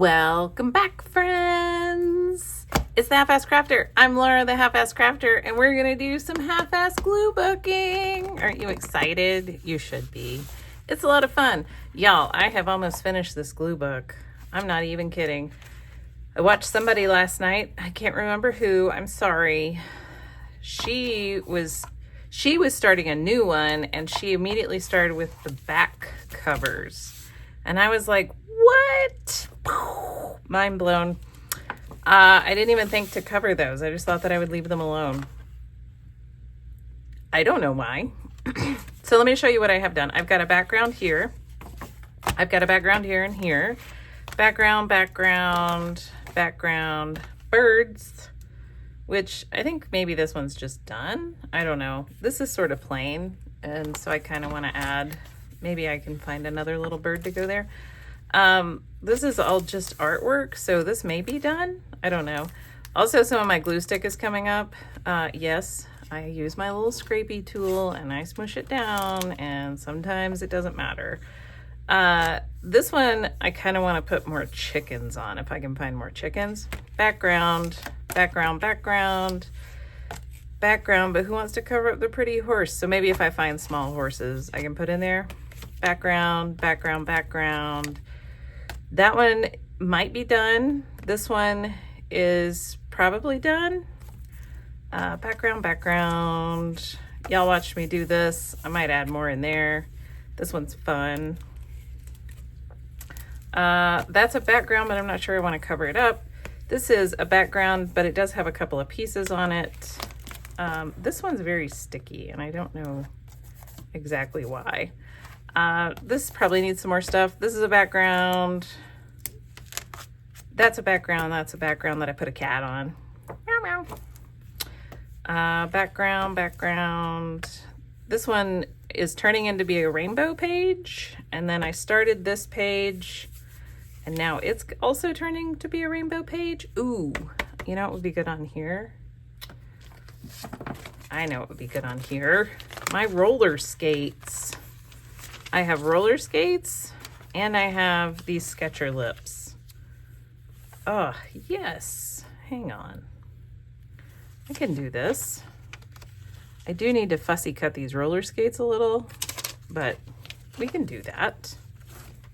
Welcome back, friends. It's the Halfass Crafter. I'm Laura, the Halfass Crafter, and we're going to do some half-ass glue booking. Aren't you excited? You should be. It's a lot of fun. Y'all, I have almost finished this glue book. I'm not even kidding. I watched somebody last night. I can't remember who. I'm sorry. She was starting a new one, and she immediately started with the back covers. And I was like, what? Mind blown. I didn't even think to cover those. I just thought that I would leave them alone. I don't know why. So let me show you what I have done. I've got a background here. I've got a background here and here. Background, background, background, birds, which I think maybe this one's just done. I don't know. This is sort of plain, and so I kind of want to add, maybe I can find another little bird to go there. This is all just artwork, so this may be done. I don't know. Also, some of my glue stick is coming up. Yes, I use my little scrapey tool and I smush it down, and sometimes it doesn't matter. This one, I kind of want to put more chickens on, if I can find more chickens. Background, background, background, background, but who wants to cover up the pretty horse? So maybe if I find small horses, I can put in there. Background, background, background. That one might be done. This one is probably done. Background, background. Y'all watch me do this. I might add more in there. This one's fun. That's a background, but I'm not sure I want to cover it up. This is a background, but it does have a couple of pieces on it. This one's very sticky, and I don't know exactly why. This probably needs some more stuff. This is a background. That's a background. That's a background that I put a cat on. Meow, meow. Background, background. This one is turning into be a rainbow page. And then I started this page, and now it's also turning to be a rainbow page. Ooh, you know what would be good on here? I know what would be good on here. My roller skates. I have roller skates, and I have these Sketcher lips. Oh, yes. Hang on. I can do this. I do need to fussy cut these roller skates a little, but we can do that.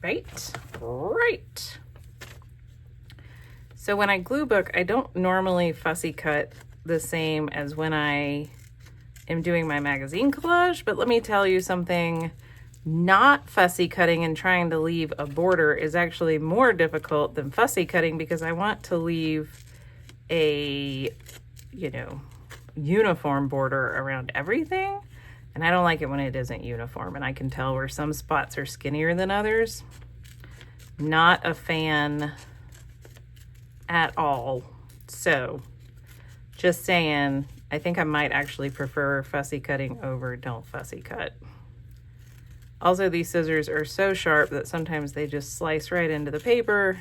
Right? Right. So when I glue book, I don't normally fussy cut the same as when I am doing my magazine collage, but let me tell you something. Not fussy cutting and trying to leave a border is actually more difficult than fussy cutting, because I want to leave a, uniform border around everything. And I don't like it when it isn't uniform, and I can tell where some spots are skinnier than others. Not a fan at all. So just saying, I think I might actually prefer fussy cutting over don't fussy cut. Also, these scissors are so sharp that sometimes they just slice right into the paper,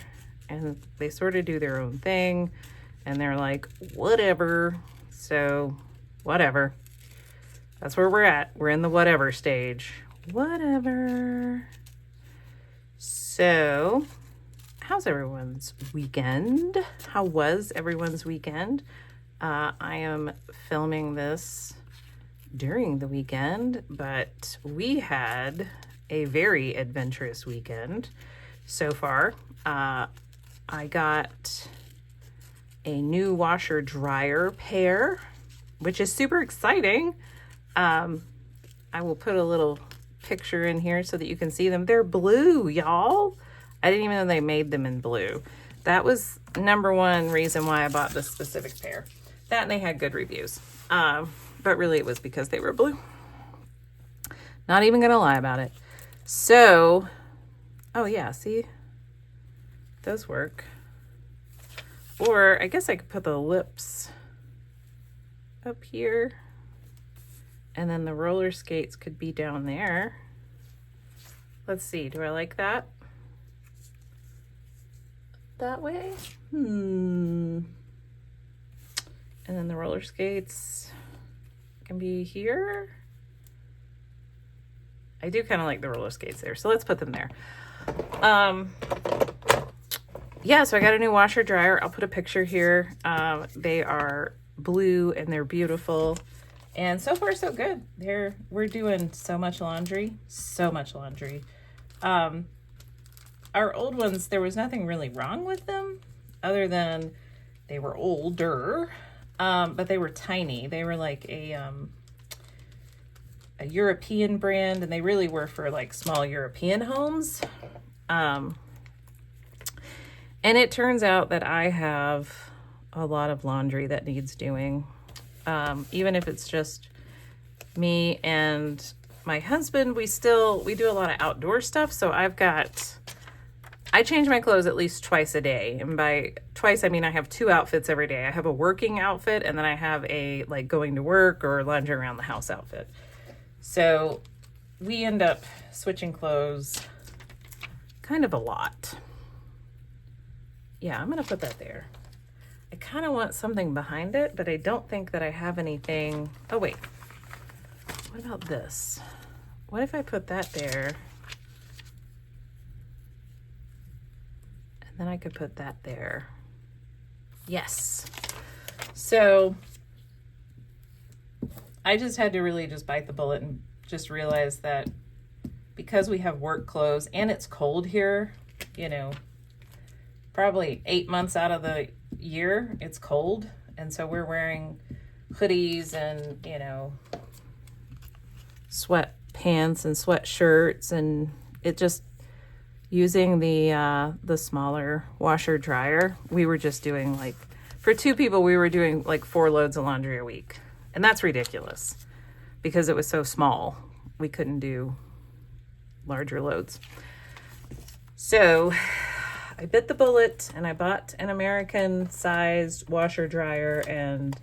and they sort of do their own thing, and they're like, whatever. So, whatever. That's where we're at. We're in the whatever stage. Whatever. So, how's everyone's weekend? How was everyone's weekend? I am filming this during the weekend, but we had a very adventurous weekend so far. I got a new washer dryer pair, which is super exciting. I will put a little picture in here so that you can see them. They're blue, y'all. I didn't even know they made them in blue. That was number one reason why I bought this specific pair. That, and they had good reviews. But really it was because they were blue. Not even gonna lie about it. So, oh yeah, see? Those work. Or I guess I could put the lips up here, and then the roller skates could be down there. Let's see, do I like that? That way? And then the roller skates can be here. I do kind of like the roller skates there, so let's put them there. yeah, so I got a new washer dryer. I'll put a picture here. They are blue and they're beautiful. And so far so good. We're doing so much laundry. So much laundry. Our old ones, there was nothing really wrong with them other than they were older. But they were tiny. They were like a European brand, and they really were for like small European homes. And it turns out that I have a lot of laundry that needs doing. Even if it's just me and my husband, we do a lot of outdoor stuff. So I change my clothes at least twice a day. And by twice, I mean I have 2 outfits every day. I have a working outfit, and then I have a like going to work or lounging around the house outfit. So we end up switching clothes kind of a lot. Yeah, I'm going to put that there. I kind of want something behind it, but I don't think that I have anything. Oh, wait. What about this? What if I put that there? And then I could put that there. Yes. So I just had to really just bite the bullet and just realize that because we have work clothes and it's cold here, you know, probably 8 months out of the year it's cold, and so we're wearing hoodies and, you know, sweatpants and sweatshirts, and it just using the smaller washer dryer, we were just doing like, for 2 people we were doing like 4 loads of laundry a week, and that's ridiculous because it was so small we couldn't do larger loads. So I bit the bullet and I bought an American sized washer dryer, and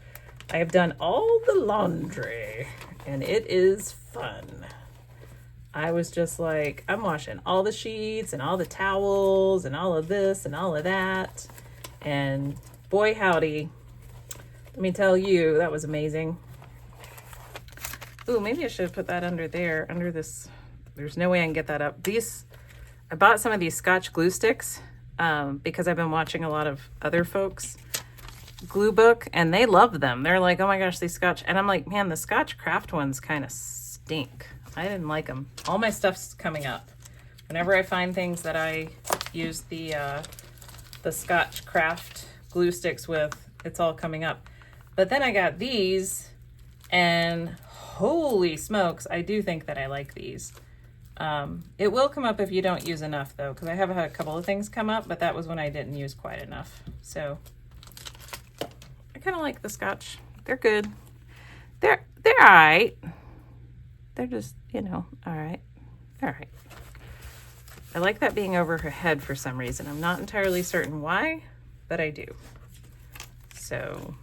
I have done all the laundry, and it is fun. I was just like, I'm washing all the sheets and all the towels and all of this and all of that. And boy, howdy, let me tell you, that was amazing. Ooh, maybe I should have put that under there, under this. There's no way I can get that up. I bought some of these Scotch glue sticks because I've been watching a lot of other folks glue book, and they love them. They're like, oh my gosh, these Scotch. And I'm like, man, the Scotch Craft ones kind of stink. I didn't like them. All my stuff's coming up. Whenever I find things that I use the Scotch Craft glue sticks with, it's all coming up. But then I got these, and holy smokes, I do think that I like these. It will come up if you don't use enough though, because I have had a couple of things come up, but that was when I didn't use quite enough. So I kind of like the Scotch. They're good. They're all right. They're just, you know, all right. All right. I like that being over her head for some reason. I'm not entirely certain why, but I do. So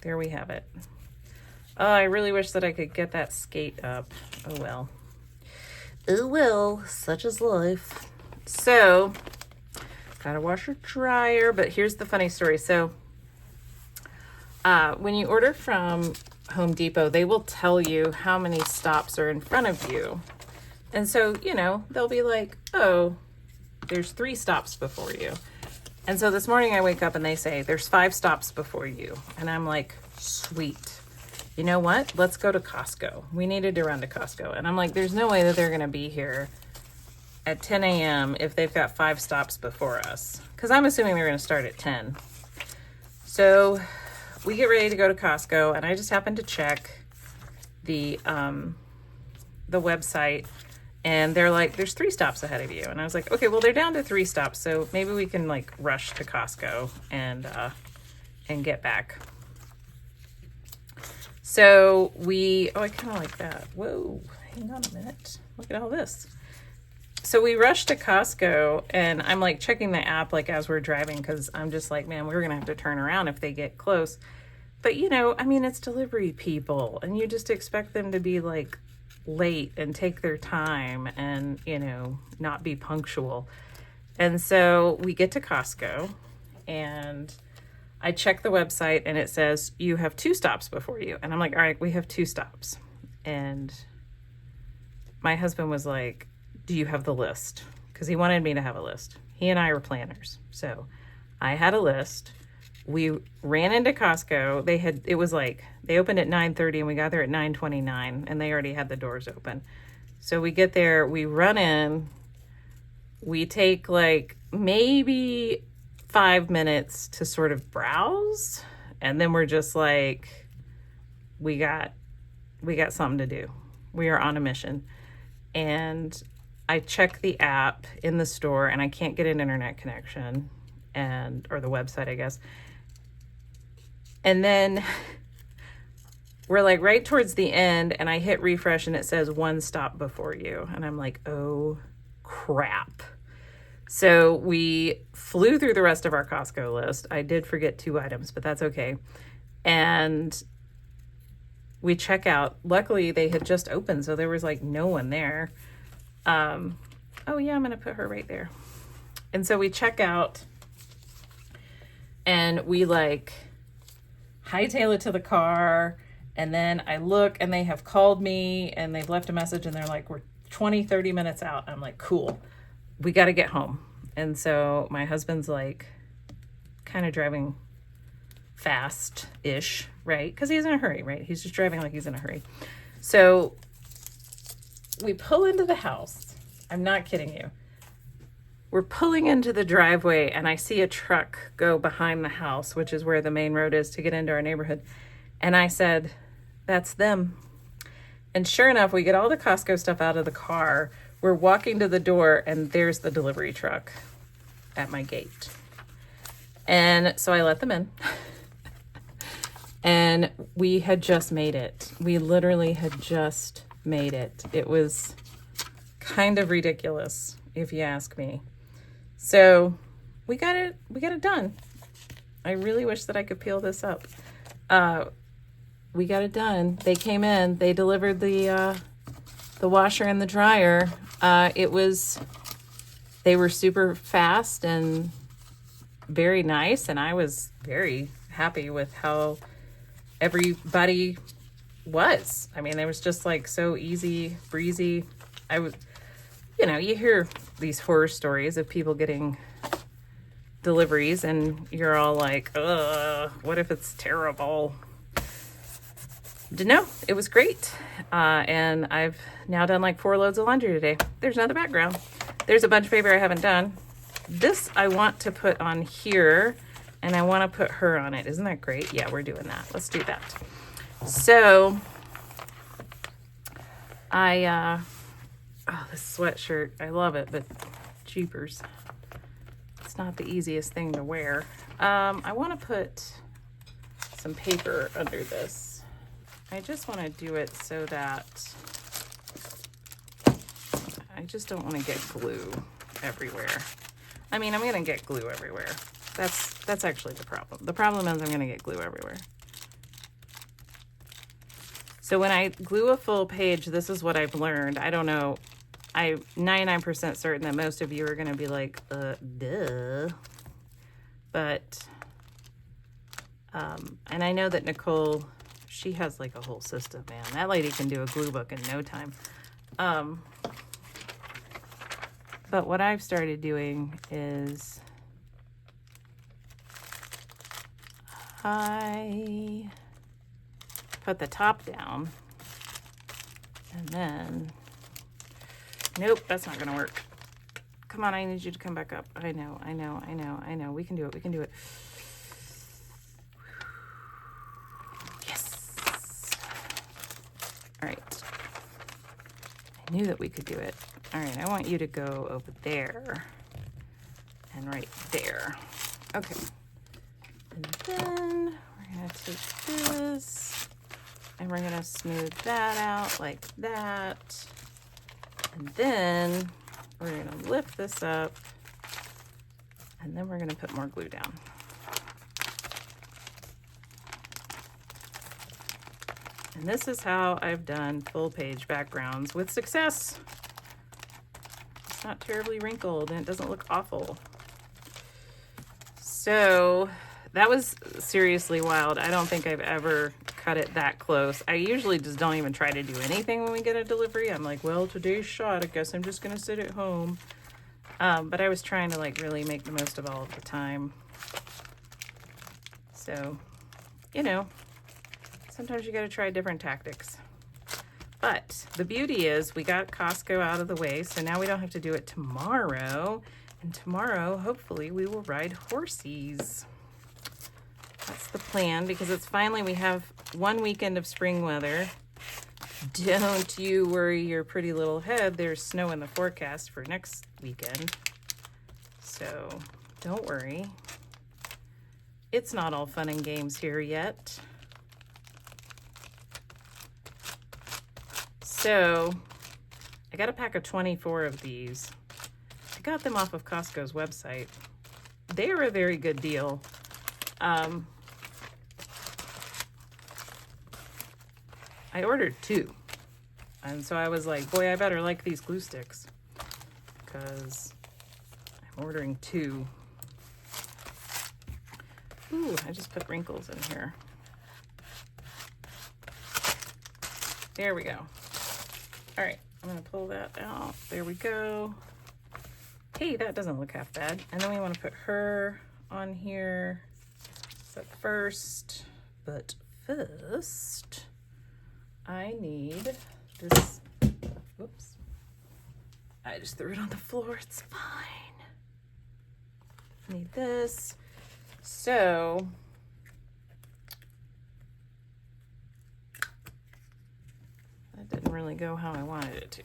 there we have it. Oh, I really wish that I could get that skate up. Oh well. Oh well, such is life. So, got a washer dryer, but here's the funny story. So, when you order from Home Depot, they will tell you how many stops are in front of you. And so, you know, they'll be like, oh, there's 3 stops before you. And so this morning I wake up and they say, there's 5 stops before you. And I'm like, sweet. You know what? Let's go to Costco. We needed to run to Costco. And I'm like, there's no way that they're going to be here at 10 a.m. if they've got 5 stops before us. Because I'm assuming they're going to start at 10. So we get ready to go to Costco, and I just happened to check the website, and they're like, there's 3 stops ahead of you. And I was like, okay, well, they're down to 3 stops, so maybe we can like rush to Costco and get back. So I kind of like that. Whoa, hang on a minute. Look at all this. So we rushed to Costco, and I'm like checking the app like as we're driving, because I'm just like, man, we're going to have to turn around if they get close. But, you know, I mean, it's delivery people, and you just expect them to be like late and take their time and, you know, not be punctual. And so we get to Costco, and I check the website, and it says you have 2 stops before you. And I'm like, all right, we have 2 stops. And my husband was like, do you have the list? Because he wanted me to have a list. He and I are planners. So I had a list. We ran into Costco. They opened at 9:30 and we got there at 9:29 and they already had the doors open. So we get there, we run in, we take like maybe 5 minutes to sort of browse, and then we're just like, we got something to do. We are on a mission. And I check the app in the store and I can't get an internet connection, or the website, I guess. And then we're like right towards the end and I hit refresh and it says 1 stop before you. And I'm like, oh crap. So we flew through the rest of our Costco list. I did forget 2 items, but that's okay. And we check out. Luckily, they had just opened, so there was like no one there. Oh yeah, I'm going to put her right there. And so we check out and we like hightail it to the car. And then I look and they have called me and they've left a message and they're like, we're 20-30 minutes out. I'm like, cool. We got to get home. And so my husband's like kind of driving fast-ish, right? Because he's in a hurry, right? He's just driving like he's in a hurry. So we pull into the house. I'm not kidding you. We're pulling into the driveway and I see a truck go behind the house, which is where the main road is to get into our neighborhood. And I said, that's them. And sure enough, we get all the Costco stuff out of the car. We're walking to the door and there's the delivery truck at my gate. And so I let them in. And we had just made it. We literally had just made it. It was kind of ridiculous, if you ask me. So we got it done. I really wish that I could peel this up. We got it done. They came in, they delivered the washer and the dryer. They were super fast and very nice, and I was very happy with how everybody was. I mean, it was just like so easy, breezy. You hear these horror stories of people getting deliveries and you're all like, ugh, what if it's terrible? No, it was great. And I've now done like 4 loads of laundry today. There's another background. There's a bunch of paper I haven't done. This I want to put on here and I want to put her on it. Isn't that great? Yeah, we're doing that. Let's do that. So this sweatshirt, I love it, but jeepers, it's not the easiest thing to wear. I want to put some paper under this. I just want to do it so that I just don't want to get glue everywhere. I mean, I'm going to get glue everywhere. That's actually the problem. The problem is I'm going to get glue everywhere. So when I glue a full page, this is what I've learned. I don't know. I'm 99% certain that most of you are going to be like, duh. But, and I know that Nicole, she has like a whole system, man. That lady can do a glue book in no time. But what I've started doing is I put the top down and then, nope, that's not gonna work. Come on, I need you to come back up. I know. We can do it. Yes. All right. I knew that we could do it. All right, I want you to go over there and right there. Okay. And then we're gonna take this and we're gonna smooth that out like that. And then we're gonna lift this up and then we're gonna put more glue down. And this is how I've done full page backgrounds with success. It's not terribly wrinkled and it doesn't look awful. So that was seriously wild. I don't think I've ever cut it that close. I usually just don't even try to do anything when we get a delivery. I'm like, well, today's shot, I guess I'm just gonna sit at home. But I was trying to like really make the most of all of the time. So, you know, sometimes you got to try different tactics. But the beauty is we got Costco out of the way, so now we don't have to do it tomorrow. And tomorrow, hopefully, we will ride horsies. That's the plan, because it's finally, we have one weekend of spring weather. Don't you worry your pretty little head. There's snow in the forecast for next weekend. So don't worry. It's not all fun and games here yet. So I got a pack of 24 of these. I got them off of Costco's website. They are a very good deal. I ordered 2. And so I was like, boy, I better like these glue sticks, because I'm ordering 2. Ooh, I just put wrinkles in here. There we go. All right, I'm gonna pull that out. There we go. Hey, that doesn't look half bad. And then we want to put her on here. But first, I need this. Whoops. I just threw it on the floor. It's fine. I need this. So that didn't really go how I wanted it to.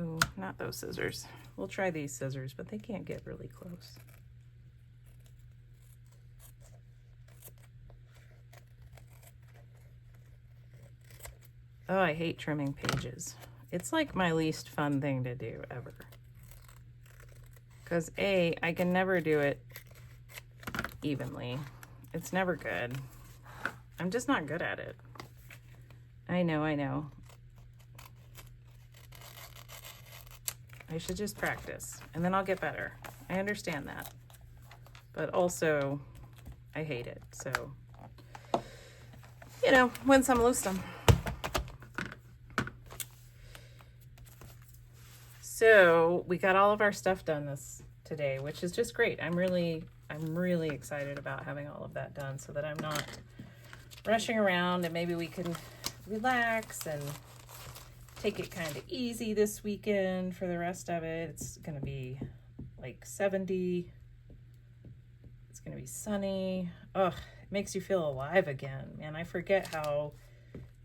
Ooh, not those scissors. We'll try these scissors, but they can't get really close. Oh, I hate trimming pages. It's like my least fun thing to do ever. Because A, I can never do it evenly. It's never good. I'm just not good at it. I know. I should just practice, and then I'll get better. I understand that. But also, I hate it. So, you know, win some, lose some. So we got all of our stuff done today, which is just great. I'm really excited about having all of that done so that I'm not rushing around, and maybe we can relax and take it kind of easy this weekend for the rest of it. It's gonna be like 70. It's gonna be sunny. Ugh, it makes you feel alive again, man. I forget how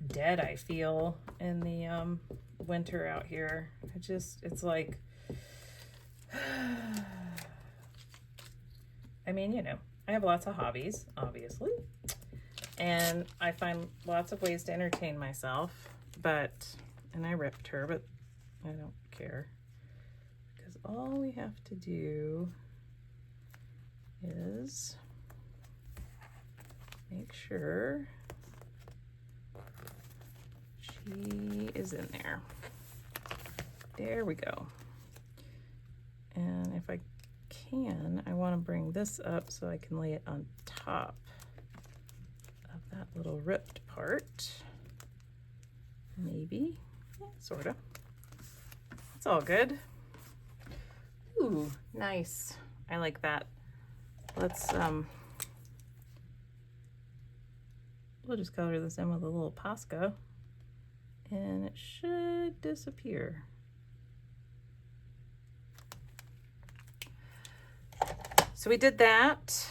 dead I feel in the winter out here. It's like, I mean, you know, I have lots of hobbies, obviously, and I find lots of ways to entertain myself, and I ripped her, but I don't care, because all we have to do is make sure she is in there. There we go. And if I can, I want to bring this up so I can lay it on top of that little ripped part. Maybe. Yeah, sort of. It's all good. Ooh, nice. I like that. Let's, we'll just color this in with a little Posca, and it should disappear. So we did that.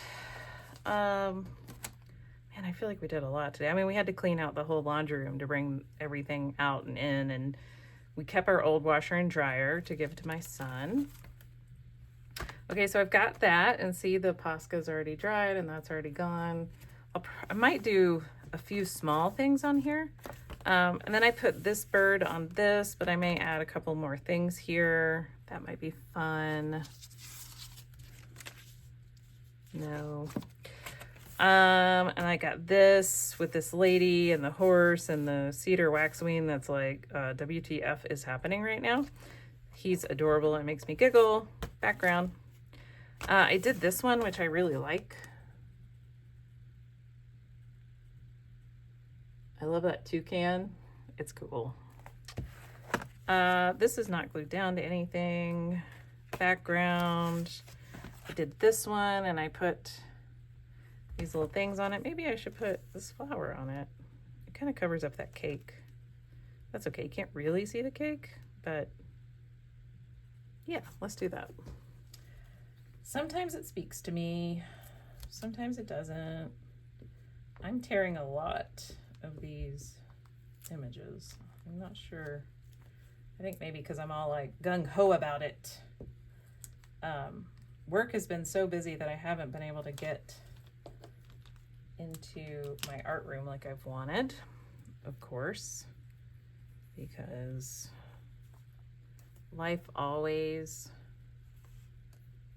Man, I feel like we did a lot today. I mean, we had to clean out the whole laundry room to bring everything out and in, and we kept our old washer and dryer to give to my son. Okay, so I've got that, and see, the Posca's already dried and that's already gone. I might do a few small things on here. And then I put this bird on this, but I may add a couple more things here. That might be fun. No. And I got this with this lady and the horse and the cedar waxwing that's like, WTF is happening right now. He's adorable. It makes me giggle. Background. I did this one, which I really like. I love that toucan. It's cool. This is not glued down to anything. Background. I did this one, and I put these little things on it. Maybe I should put this flower on it. It kind of covers up that cake. That's okay. You can't really see the cake, but yeah, let's do that. Sometimes it speaks to me. Sometimes it doesn't. I'm tearing a lot of these images. I'm not sure. I think maybe because I'm all like gung-ho about it. Work has been so busy that I haven't been able to get into my art room like I've wanted, of course, because life always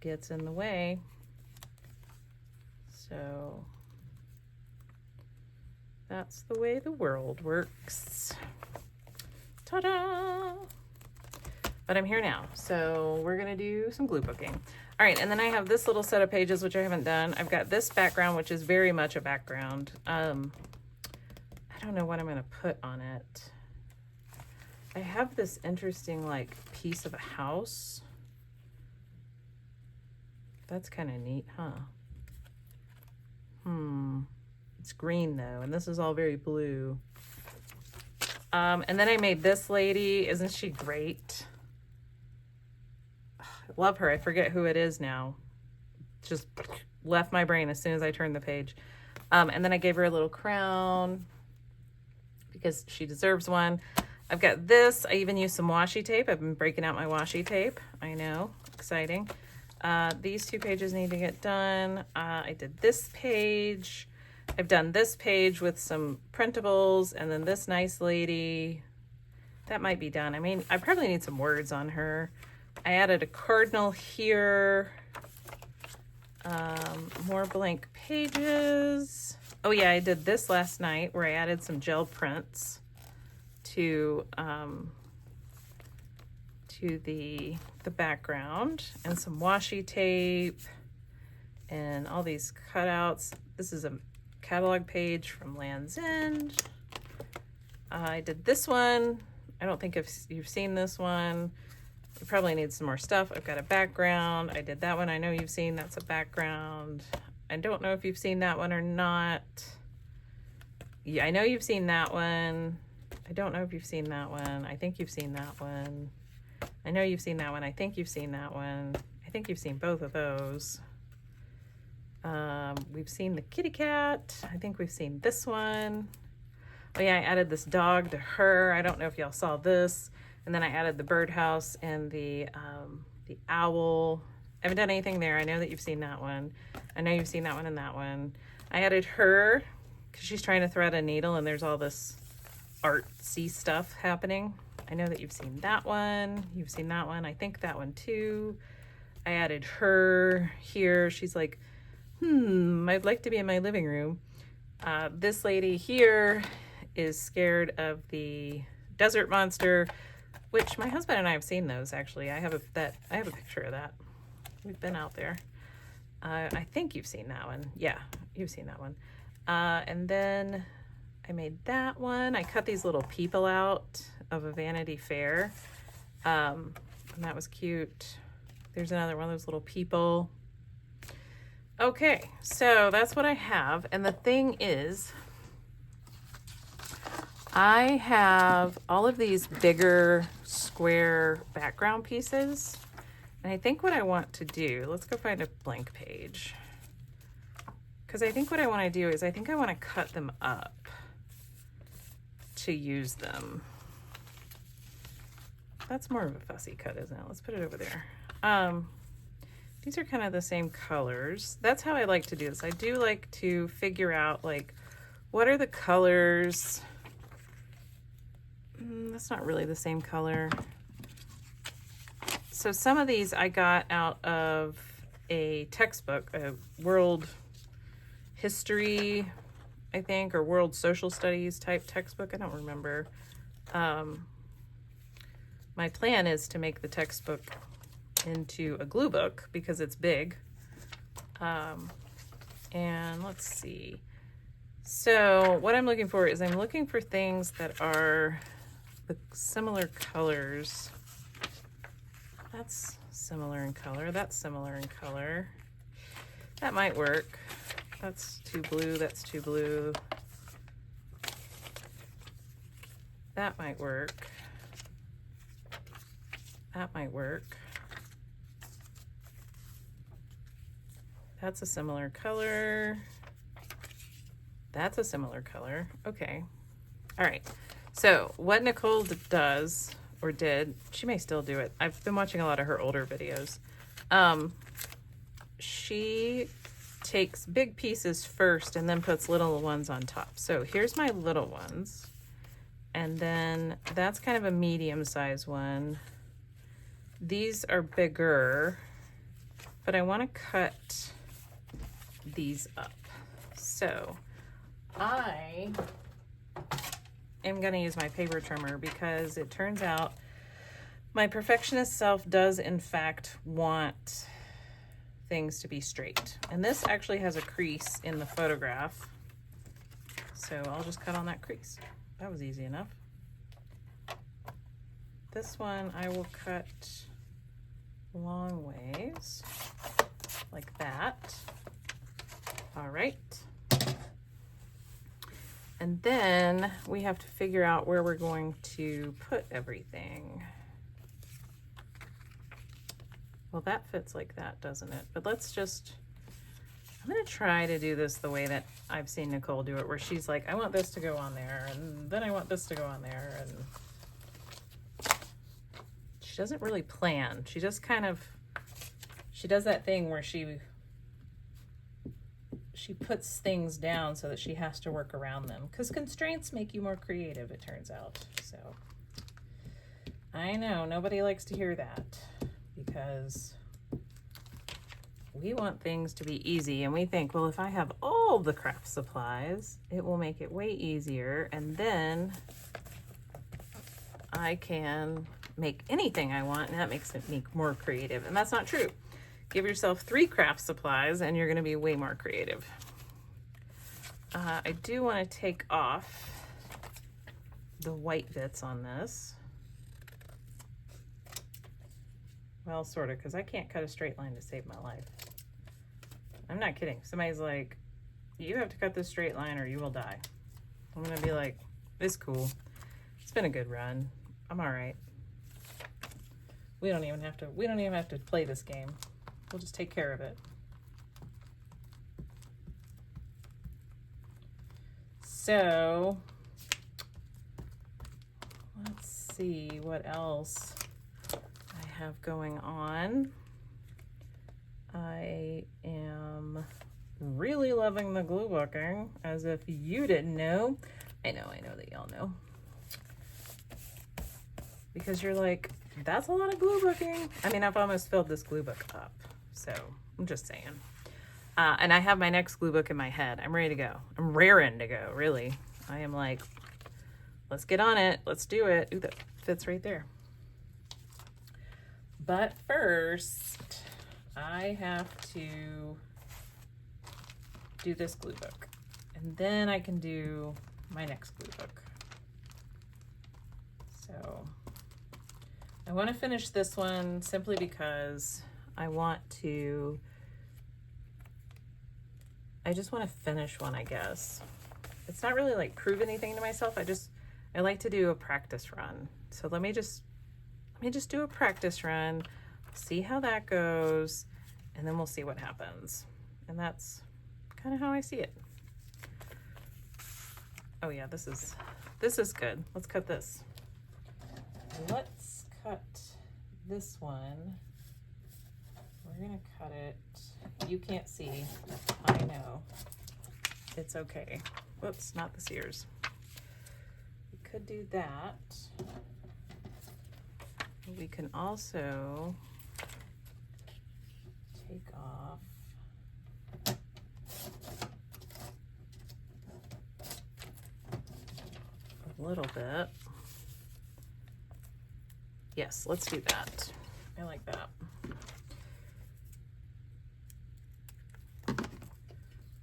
gets in the way. So that's the way the world works. Ta-da! But I'm here now, so we're gonna do some glue booking. All right, and then I have this little set of pages, which I haven't done. I've got this background, which is very much a background. I don't know what I'm gonna put on it. I have this interesting like piece of a house. That's kind of neat, huh? It's green though, and this is all very blue. And then I made this lady. Isn't she great? I love her. I forget who it is now. Just left my brain as soon as I turned the page. And then I gave her a little crown because she deserves one. I've got this. I even used some washi tape. I've been breaking out my washi tape. I know, exciting. These two pages need to get done. I did this page. I've done this page with some printables, and then this nice lady. That might be done. I mean, I probably need some words on her. I added a cardinal here. More blank pages. Oh yeah, I did this last night where I added some gel prints to the background, and some washi tape and all these cutouts. This is a catalog page from Land's End. I did this one. I don't think if you've seen this one. You probably need some more stuff. I've got a background. I did that one. I know you've seen, that's a background. I don't know if you've seen that one or not. Yeah, I know you've seen that one. I don't know if you've seen that one. I think you've seen that one. I know you've seen that one. I think you've seen that one. I think you've seen both of those. We've seen the kitty cat. I think we've seen this one. Oh yeah, I added this dog to her. I don't know if y'all saw this. And then I added the birdhouse and the owl. I haven't done anything there. I know that you've seen that one. I know you've seen that one and that one. I added her because she's trying to thread a needle and there's all this artsy stuff happening. I know that you've seen that one. You've seen that one. I think that one too. I added her here. She's like, I'd like to be in my living room. This lady here is scared of the desert monster, which my husband and I have seen those actually. I have a picture of that. We've been out there. I think you've seen that one. Yeah, you've seen that one. And then I made that one. I cut these little people out of a Vanity Fair. And that was cute. There's another one of those little people. Okay, so that's what I have. And the thing is, I have all of these bigger square background pieces. And I think what I want to do, let's go find a blank page. Because I think what I want to do is I think I want to cut them up to use them. That's more of a fussy cut, isn't it? Let's put it over there. These are kind of the same colors. That's how I like to do this. I do like to figure out like, what are the colors? That's not really the same color. So some of these I got out of a textbook, a world history, I think, or world social studies type textbook. I don't remember. My plan is to make the textbook into a glue book because it's big. And let's see. So what I'm looking for is I'm looking for things that are the similar colors. That's similar in color. That's similar in color. That might work. That's too blue, that's too blue. That might work. That might work. That's a similar color. That's a similar color. Okay. All right. So what Nicole does, or did, she may still do it. I've been watching a lot of her older videos. She takes big pieces first and then puts little ones on top. So here's my little ones. And then that's kind of a medium size one. These are bigger, but I want to cut these up. So I am going to use my paper trimmer because it turns out my perfectionist self does in fact want things to be straight. And this actually has a crease in the photograph. So I'll just cut on that crease. That was easy enough. This one I will cut long ways like that. All right. And then we have to figure out where we're going to put everything. Well, that fits like that, doesn't it? But let's just, I'm gonna try to do this the way that I've seen Nicole do it, where she's like, I want this to go on there, and then I want this to go on there, and she doesn't really plan. She just kind of, she does that thing where she puts things down so that she has to work around them, because constraints make you more creative, it turns out. So I know nobody likes to hear that, because we want things to be easy, and we think, well, if I have all the craft supplies, it will make it way easier, and then I can make anything I want, and that makes it me more creative. And that's not true. Give yourself 3 craft supplies and you're going to be way more creative. I do want to take off the white bits on this. Well, sort of, because I can't cut a straight line to save my life. I'm not kidding. Somebody's like, you have to cut this straight line or you will die. I'm going to be like, it's cool. It's been a good run. I'm all right. We don't even have to play this game. We'll just take care of it. So let's see what else I have going on. I am really loving the glue booking, as if you didn't know. I know that y'all know. Because you're like, that's a lot of glue booking. I mean, I've almost filled this glue book up. So I'm just saying. And I have my next glue book in my head. I'm ready to go. I'm raring to go, really. I am like, let's get on it. Let's do it. Ooh, that fits right there. But first, I have to do this glue book. And then I can do my next glue book. So I want to finish this one simply because I just want to finish one, I guess. It's not really like prove anything to myself. I like to do a practice run. So let me just do a practice run, see how that goes, and then we'll see what happens. And that's kind of how I see it. Oh yeah, this is good. Let's cut this. Let's cut this one. We're gonna cut it. You can't see. I know. It's okay. Whoops, not the sears. We could do that. We can also take off a little bit. Yes, let's do that. I like that.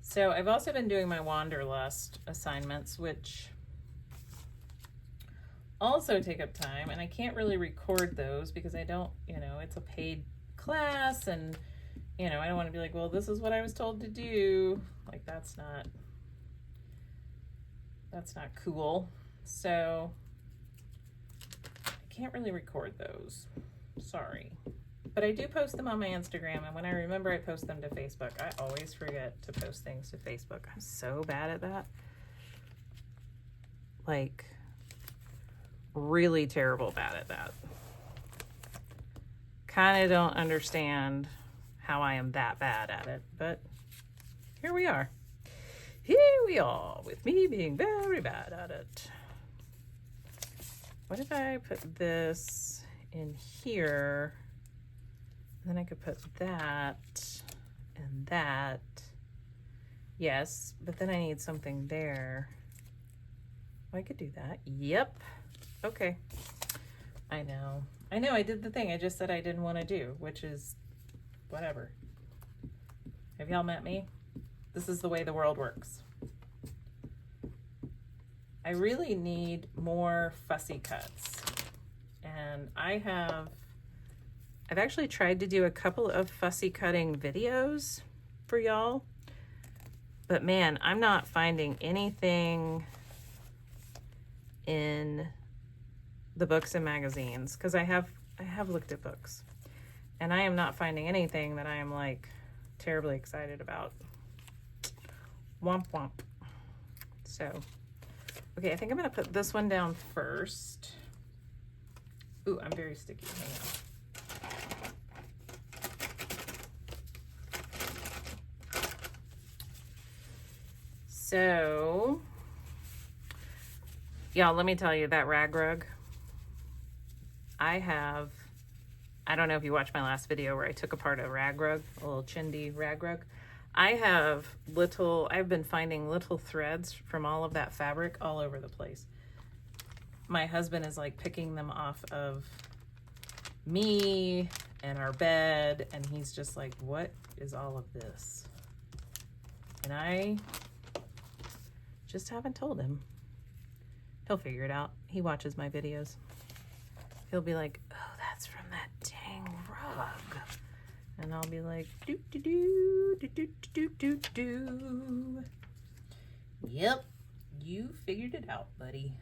So I've also been doing my Wanderlust assignments, which also take up time, and I can't really record those because I don't, it's a paid class, and you know, I don't want to be like, well, this is what I was told to do. Like, that's not cool. So I can't really record those. Sorry. But I do post them on my Instagram, and when I remember, I post them to Facebook. I always forget to post things to Facebook. I'm so bad at that. Like, really terrible bad at that. Kind of don't understand how I am that bad at it, but here we are. Here we are, with me being very bad at it. What if I put this in here? Then I could put that and that. Yes, but then I need something there. I could do that. Yep. Okay. I know, I did the thing I just said I didn't want to do, which is whatever. Have y'all met me? This is the way the world works. I really need more fussy cuts. And I've actually tried to do a couple of fussy cutting videos for y'all. But man, I'm not finding anything in the books and magazines, because I have looked at books, and I am not finding anything that I am like terribly excited about. Womp womp. So, okay, I think I'm gonna put this one down first. Ooh, I'm very sticky. Hang on. So, y'all, let me tell you, that rag rug, I don't know if you watched my last video where I took apart a rag rug, a little chindi rag rug. I've been finding little threads from all of that fabric all over the place. My husband is like picking them off of me and our bed, and he's just like, what is all of this? And I just haven't told him. He'll figure it out. He watches my videos. He'll be like, oh, that's from that dang rug. And I'll be like, do do do do do do do do. Yep, you figured it out, buddy.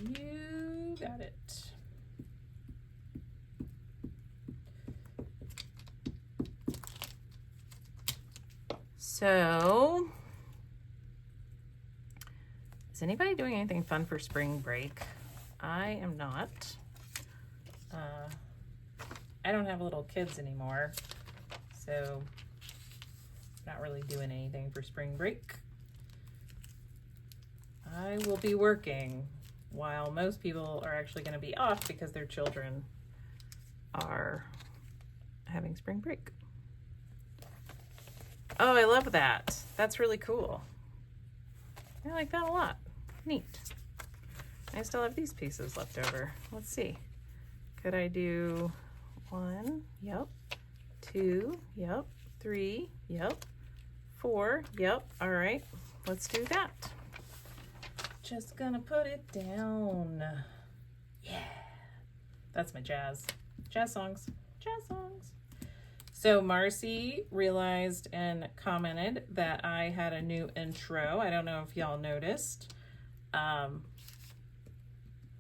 You got it. So, is anybody doing anything fun for spring break? I am not. I don't have little kids anymore, so not really doing anything for spring break. I will be working while most people are actually going to be off because their children are having spring break. Oh, I love that. That's really cool. I like that a lot. Neat. I still have these pieces left over. Let's see. Could I do 1? Yep. 2. Yep. 3. Yep. 4. Yep. All right. Let's do that. Just gonna put it down. Yeah. That's my jazz. Jazz songs. Jazz songs. So Marcy realized and commented that I had a new intro. I don't know if y'all noticed.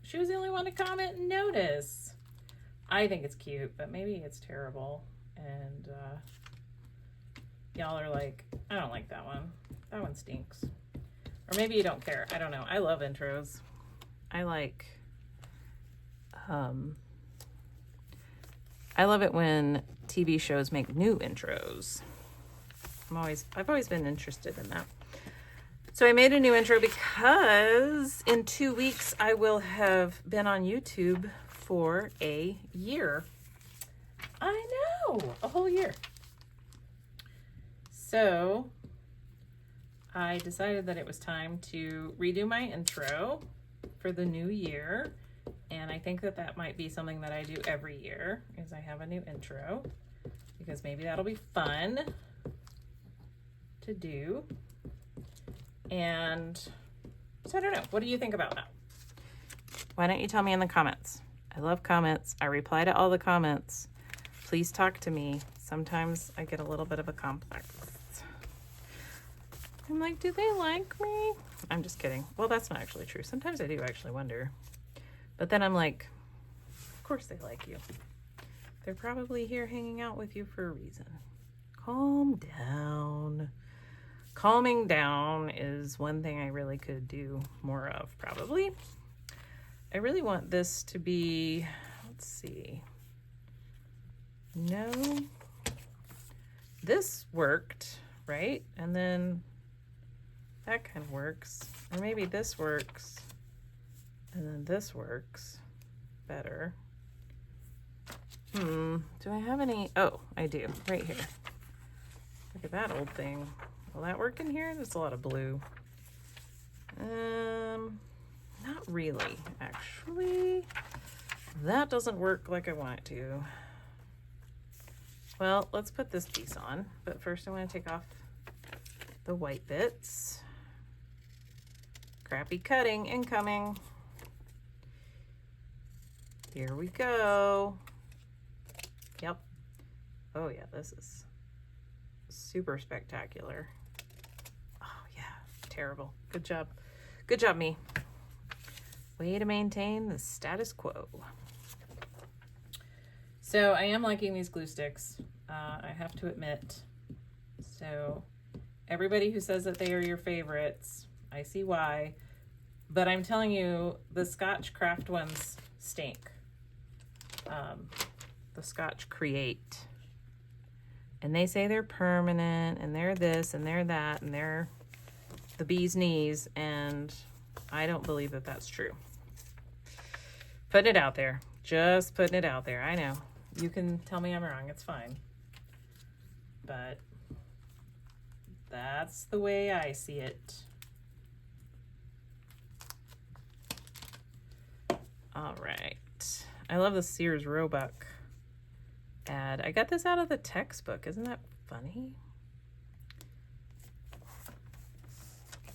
She was the only one to comment and notice. I think it's cute, but maybe it's terrible. And y'all are like, I don't like that one. That one stinks. Or maybe you don't care. I don't know. I love intros. I love it when TV shows make new intros. I've always been interested in that. So I made a new intro because in 2 weeks I will have been on YouTube for a year. I know, a whole year. So I decided that it was time to redo my intro for the new year. And I think that that might be something that I do every year, is I have a new intro, because maybe that'll be fun to do. And so I don't know. What do you think about that? Why don't you tell me in the comments? I love comments. I reply to all the comments. Please talk to me. Sometimes I get a little bit of a complex. I'm like, do they like me? I'm just kidding. Well, that's not actually true. Sometimes I do actually wonder. But then I'm like, of course they like you. They're probably here hanging out with you for a reason. Calm down. Calming down is one thing I really could do more of, probably. I really want this to be, let's see. No. This worked, right? And then that kind of works. Or maybe this works. And then this works better. Do I have any? Oh, I do. Right here. Look at that old thing. Will that work in here? There's a lot of blue. Not really, actually. That doesn't work like I want it to. Well, let's put this piece on. But first I want to take off the white bits. Crappy cutting incoming. Here we go. Yep. Oh yeah, this is super spectacular. Oh yeah, terrible. Good job. Good job, me. Way to maintain the status quo. So I am liking these glue sticks. I have to admit. So everybody who says that they are your favorites, I see why. But I'm telling you, the Scotch Craft ones stink. The Scotch Create. And they say they're permanent, and they're this, and they're that, and they're the bee's knees, and I don't believe that that's true. Putting it out there. Just putting it out there. I know. You can tell me I'm wrong. It's fine. But that's the way I see it. All right. I love the Sears Roebuck ad. I got this out of the textbook. Isn't that funny?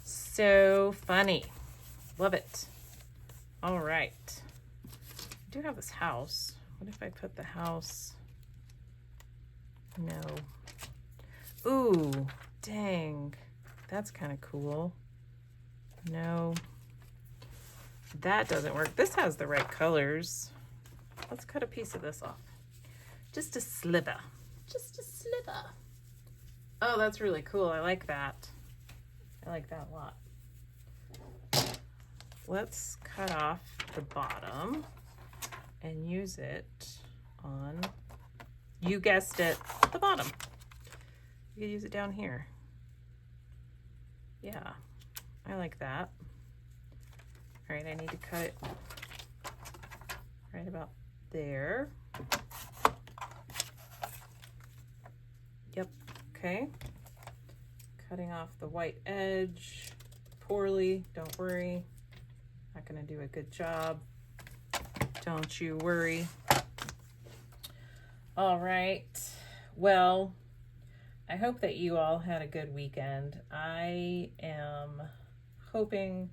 So funny. Love it. All right. I do have this house. What if I put the house? No. Ooh, dang. That's kind of cool. No. That doesn't work. This has the right colors. Let's cut a piece of this off. Just a sliver. Just a sliver. Oh, that's really cool. I like that. I like that a lot. Let's cut off the bottom and use it on, you guessed it, the bottom. You can use it down here. Yeah, I like that. All right, I need to cut it right about there. Yep, okay. Cutting off the white edge poorly, don't worry. Not gonna do a good job. Don't you worry. All right, well, I hope that you all had a good weekend. I am hoping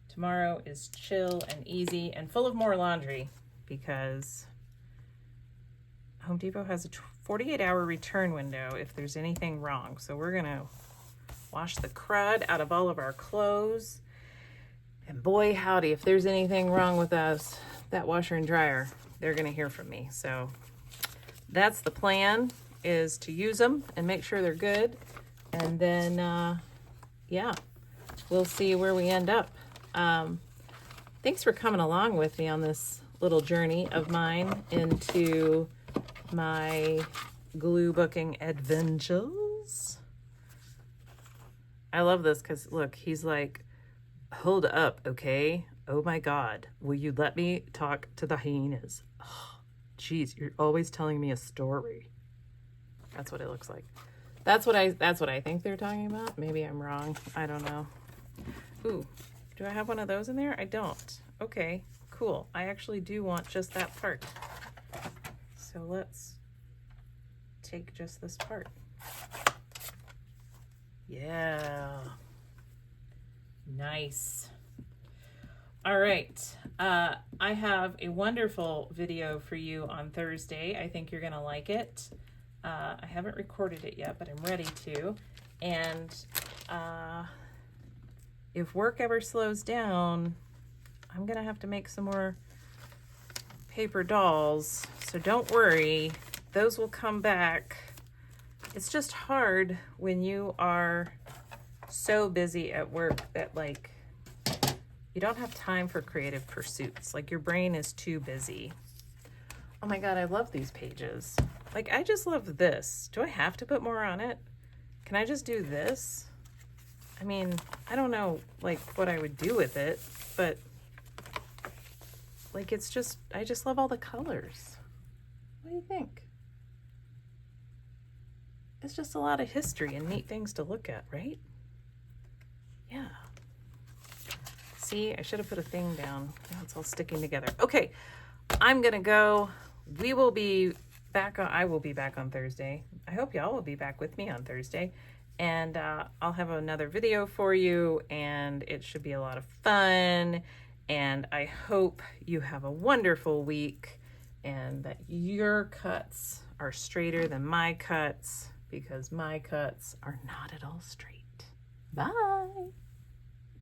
tomorrow is chill and easy and full of more laundry because Home Depot has a 48-hour return window if there's anything wrong. So we're gonna wash the crud out of all of our clothes. And boy, howdy, if there's anything wrong with us, that washer and dryer, they're gonna hear from me. So that's the plan, is to use them and make sure they're good. And then, yeah, we'll see where we end up. Thanks for coming along with me on this little journey of mine into my glue booking adventures. I love this because look, he's like, hold up, okay? Oh my God, will you let me talk to the hyenas? Oh, geez, you're always telling me a story. That's what it looks like. That's what I think they're talking about. Maybe I'm wrong. I don't know. Ooh, do I have one of those in there? I don't. Okay, cool. I actually do want just that part. So let's take just this part. Yeah. Nice. All right. I have a wonderful video for you on Thursday. I think you're going to like it. I haven't recorded it yet, but I'm ready to. And if work ever slows down, I'm going to have to make some more paper dolls. So don't worry, those will come back. It's just hard when you are so busy at work that like you don't have time for creative pursuits. Like your brain is too busy. Oh my God, I love these pages. Like I just love this. Do I have to put more on it? Can I just do this? I mean, I don't know like what I would do with it, but like it's just, I just love all the colors. What do you think? It's just a lot of history and neat things to look at, right? Yeah. See, I should have put a thing down. Now it's all sticking together. Okay, I'm gonna go. We will be back on, I will be back on Thursday. I hope y'all will be back with me on Thursday. And I'll have another video for you, and it should be a lot of fun. And I hope you have a wonderful week and that your cuts are straighter than my cuts, because my cuts are not at all straight. Bye.